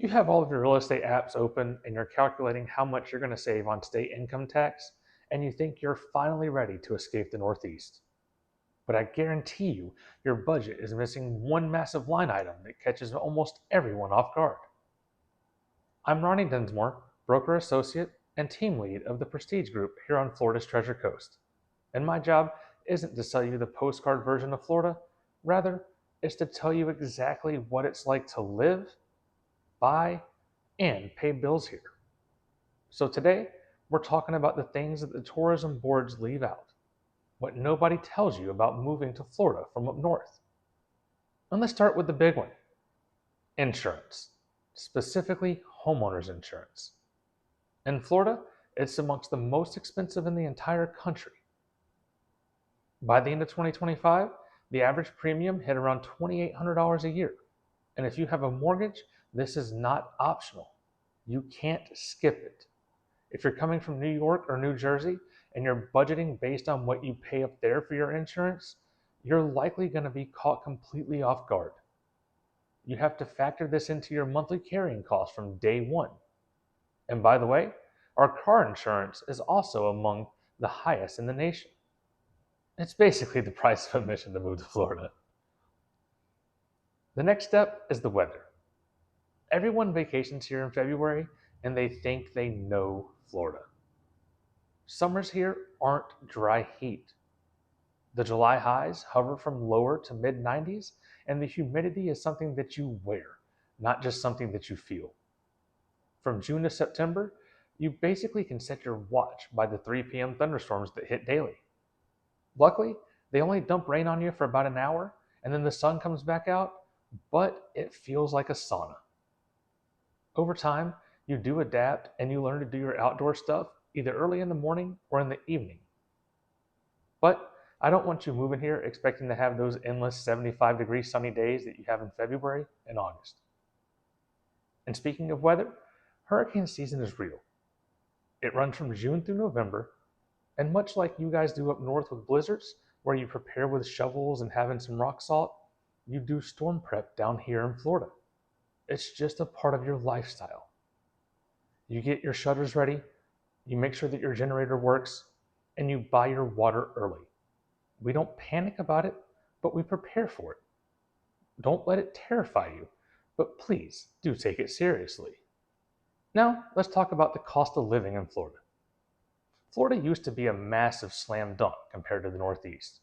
You have all of your real estate apps open and you're calculating how much you're going to save on state income tax, and you think you're finally ready to escape the Northeast. But I guarantee you, your budget is missing one massive line item that catches almost everyone off guard. I'm Ronnie Dinsmore, broker associate and team lead of the Prestige Group here on Florida's Treasure Coast. And my job isn't to sell you the postcard version of Florida, rather, it's to tell you exactly what it's like to live, buy, and pay bills here. So today, we're talking about the things that the tourism boards leave out, what nobody tells you about moving to Florida from up north. And let's start with the big one, insurance, specifically homeowners insurance. In Florida, it's amongst the most expensive in the entire country. By the end of 2025, the average premium hit around $2,800 a year. And if you have a mortgage, this is not optional. You can't skip it. If you're coming from New York or New Jersey and you're budgeting based on what you pay up there for your insurance, you're likely going to be caught completely off guard. You have to factor this into your monthly carrying costs from day one. And by the way, our car insurance is also among the highest in the nation. It's basically the price of admission to move to Florida. The next step is the weather. Everyone vacations here in February and they think they know Florida. Summers here aren't dry heat. The July highs hover from lower to mid 90s, and the humidity is something that you wear, not just something that you feel. From June to September, you basically can set your watch by the 3 p.m. thunderstorms that hit daily. Luckily, they only dump rain on you for about an hour, and then the sun comes back out, but it feels like a sauna. Over time, you do adapt and you learn to do your outdoor stuff either early in the morning or in the evening. But I don't want you moving here expecting to have those endless 75-degree sunny days that you have in February and August. And speaking of weather, hurricane season is real. It runs from June through November, and much like you guys do up north with blizzards, where you prepare with shovels and having some rock salt, you do storm prep down here in Florida. It's just a part of your lifestyle. You get your shutters ready, you make sure that your generator works, and you buy your water early. We don't panic about it, but we prepare for it. Don't let it terrify you, but please do take it seriously. Now, let's talk about the cost of living in Florida. Florida used to be a massive slam dunk compared to the Northeast.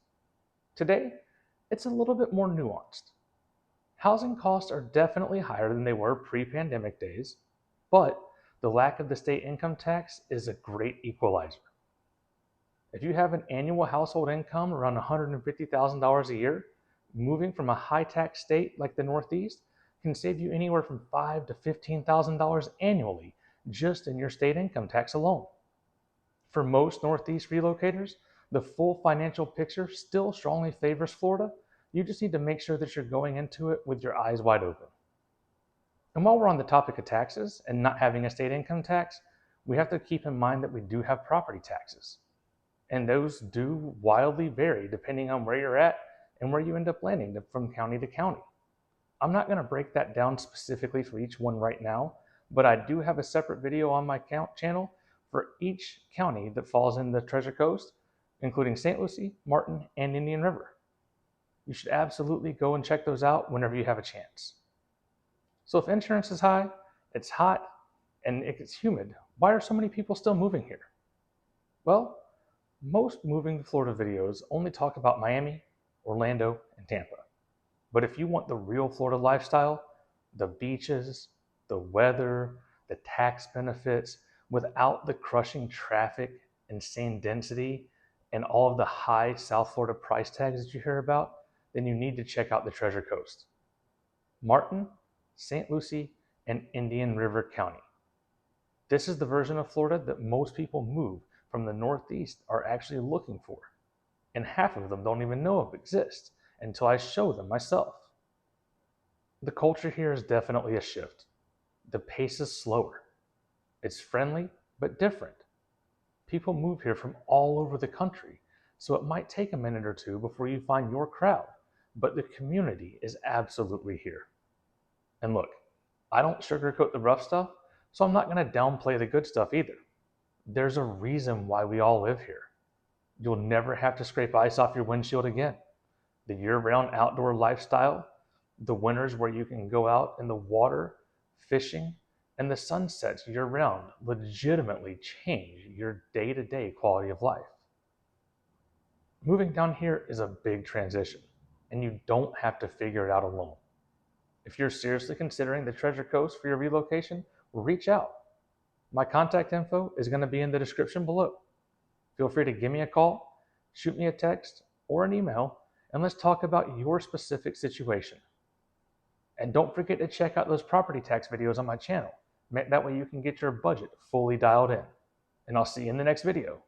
Today, it's a little bit more nuanced. Housing costs are definitely higher than they were pre-pandemic days, but the lack of the state income tax is a great equalizer. If you have an annual household income around $150,000 a year, moving from a high-tax state like the Northeast can save you anywhere from $5,000 to $15,000 annually just in your state income tax alone. For most Northeast relocators, the full financial picture still strongly favors Florida. You just need to make sure that you're going into it with your eyes wide open. And while we're on the topic of taxes and not having a state income tax, we have to keep in mind that we do have property taxes. And those do wildly vary depending on where you're at and where you end up landing from county to county. I'm not going to break that down specifically for each one right now, but I do have a separate video on my channel for each county that falls in the Treasure Coast, including St. Lucie, Martin, and Indian River. You should absolutely go and check those out whenever you have a chance. So if insurance is high, it's hot, and it gets humid, why are so many people still moving here? Well, most moving to Florida videos only talk about Miami, Orlando, and Tampa. But if you want the real Florida lifestyle, the beaches, the weather, the tax benefits, without the crushing traffic, insane density, and all of the high South Florida price tags that you hear about, then you need to check out the Treasure Coast. Martin, St. Lucie, and Indian River County. This is the version of Florida that most people move from the Northeast are actually looking for. And half of them don't even know it exists until I show them myself. The culture here is definitely a shift. The pace is slower. It's friendly, but different. People move here from all over the country, so it might take a minute or two before you find your crowd, but the community is absolutely here. And look, I don't sugarcoat the rough stuff, so I'm not going to downplay the good stuff either. There's a reason why we all live here. You'll never have to scrape ice off your windshield again. The year-round outdoor lifestyle, the winters where you can go out in the water, fishing, and the sunsets year-round legitimately change your day-to-day quality of life. Moving down here is a big transition, and you don't have to figure it out alone. If you're seriously considering the Treasure Coast for your relocation, reach out. My contact info is going to be in the description below. Feel free to give me a call, shoot me a text, or an email, and let's talk about your specific situation. And don't forget to check out those property tax videos on my channel. That way you can get your budget fully dialed in. And I'll see you in the next video.